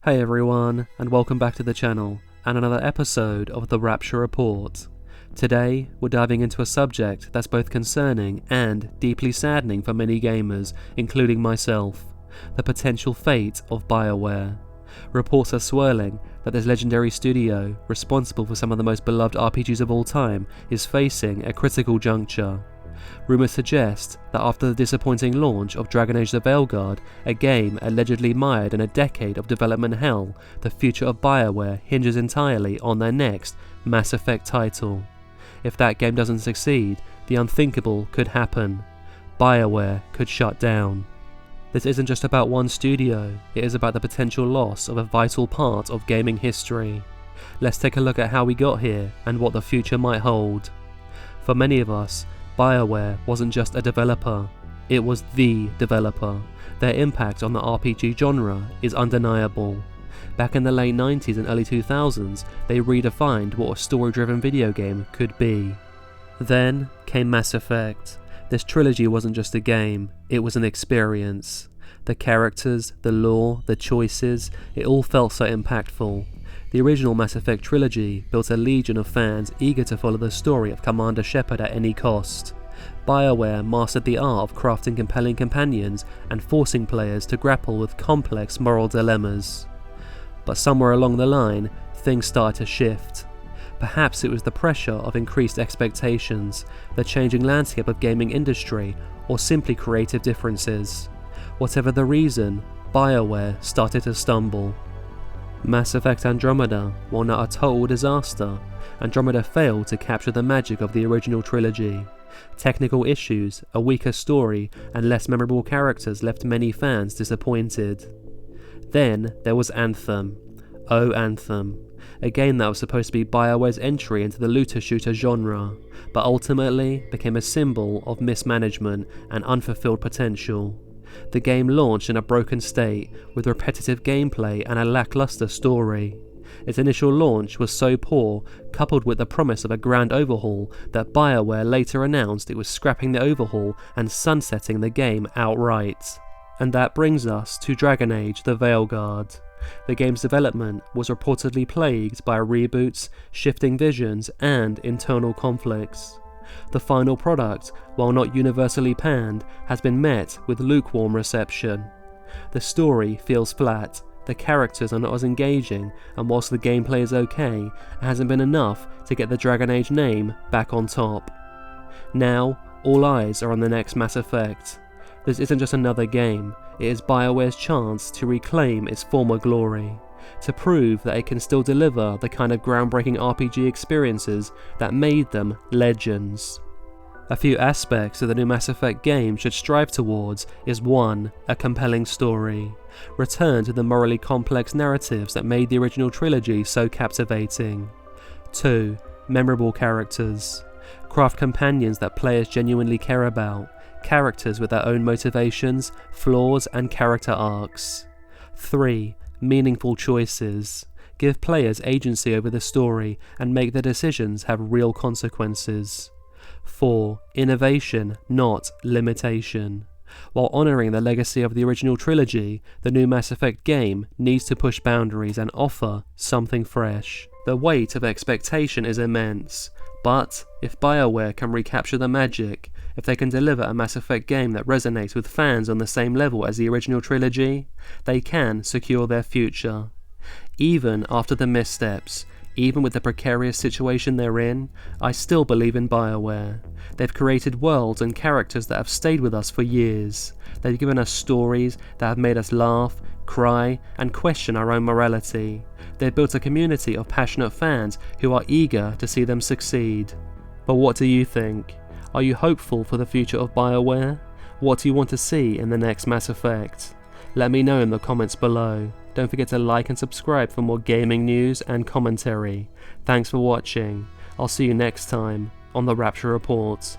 Hey everyone, and welcome back to the channel, and another episode of the Rapture Report. Today, we're diving into a subject that's both concerning and deeply saddening for many gamers, including myself: the potential fate of Bioware. Reports are swirling that this legendary studio, responsible for some of the most beloved RPGs of all time, is facing a critical juncture. Rumours suggest that after the disappointing launch of Dragon Age: The Veilguard, a game allegedly mired in a decade of development hell, the future of Bioware hinges entirely on their next Mass Effect title. If that game doesn't succeed, the unthinkable could happen. Bioware could shut down. This isn't just about one studio, it is about the potential loss of a vital part of gaming history. Let's take a look at how we got here and what the future might hold. For many of us, Bioware wasn't just a developer, it was the developer. Their impact on the RPG genre is undeniable. Back in the late 90s and early 2000s, they redefined what a story-driven video game could be. Then came Mass Effect. This trilogy wasn't just a game, it was an experience. The characters, the lore, the choices, it all felt so impactful. The original Mass Effect trilogy built a legion of fans eager to follow the story of Commander Shepard at any cost. Bioware mastered the art of crafting compelling companions and forcing players to grapple with complex moral dilemmas. But somewhere along the line, things started to shift. Perhaps it was the pressure of increased expectations, the changing landscape of gaming industry, or simply creative differences. Whatever the reason, Bioware started to stumble. Mass Effect Andromeda, while not a total disaster, Andromeda failed to capture the magic of the original trilogy. Technical issues, a weaker story, and less memorable characters left many fans disappointed. Then there was Anthem. Oh Anthem. A game that was supposed to be Bioware's entry into the looter-shooter genre, but ultimately became a symbol of mismanagement and unfulfilled potential. The game launched in a broken state, with repetitive gameplay and a lackluster story. Its initial launch was so poor, coupled with the promise of a grand overhaul, that Bioware later announced it was scrapping the overhaul and sunsetting the game outright. And that brings us to Dragon Age: The Veilguard. The game's development was reportedly plagued by reboots, shifting visions, and internal conflicts. The final product, while not universally panned, has been met with lukewarm reception. The story feels flat, the characters are not as engaging, and whilst the gameplay is okay, it hasn't been enough to get the Dragon Age name back on top. Now, all eyes are on the next Mass Effect. This isn't just another game, it is Bioware's chance to reclaim its former glory, to prove that it can still deliver the kind of groundbreaking RPG experiences that made them legends. A few aspects of the new Mass Effect game should strive towards is 1. A compelling story. Return to the morally complex narratives that made the original trilogy so captivating. 2. Memorable characters. Craft companions that players genuinely care about, characters with their own motivations, flaws, and character arcs. 3. Meaningful choices. Give players agency over the story and make their decisions have real consequences. 4. Innovation, not limitation. While honouring the legacy of the original trilogy, the new Mass Effect game needs to push boundaries and offer something fresh. The weight of expectation is immense, but if Bioware can recapture the magic, if they can deliver a Mass Effect game that resonates with fans on the same level as the original trilogy, they can secure their future. Even after the missteps, even with the precarious situation they're in, I still believe in Bioware. They've created worlds and characters that have stayed with us for years. They've given us stories that have made us laugh, cry, and question our own morality. They've built a community of passionate fans who are eager to see them succeed. But what do you think? Are you hopeful for the future of Bioware? What do you want to see in the next Mass Effect? Let me know in the comments below. Don't forget to like and subscribe for more gaming news and commentary. Thanks for watching. I'll see you next time on the Rapture Report.